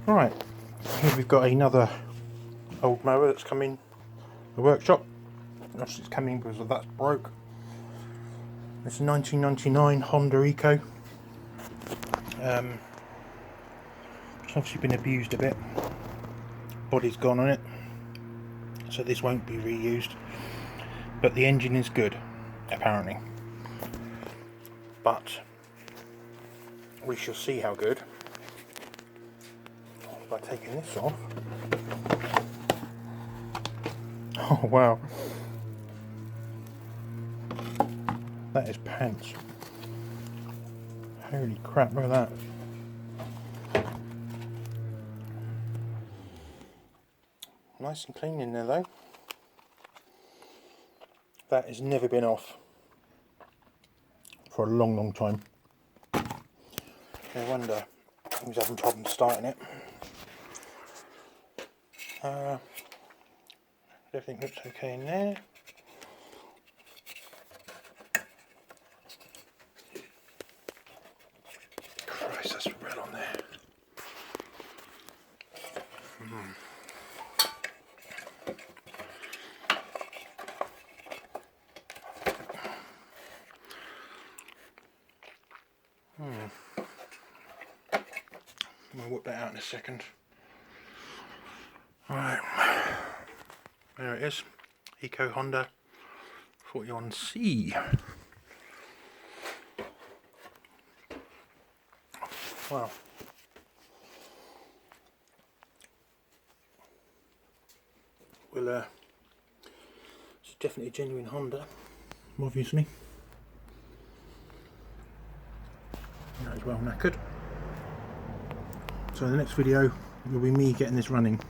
Right, here we've got another old mower that's come in the workshop. Obviously it's coming because of that's broke. It's a 1999 Honda Eco. It's obviously been abused a bit. Body's gone on it, so this won't be reused. But the engine is good, apparently. But we shall see how good by taking this off. Oh wow, that is pants. Holy crap, look at that. Nice and clean in there though. That has never been off for a long time. No wonder he was having problems starting it. Everything looks okay in there. Christ, that's red on there. I'll whip that out in a second. Right, there it is. Eco Honda 41C. Wow. Well, it's definitely a genuine Honda, obviously. That is well knackered. So the next video will be me getting this running.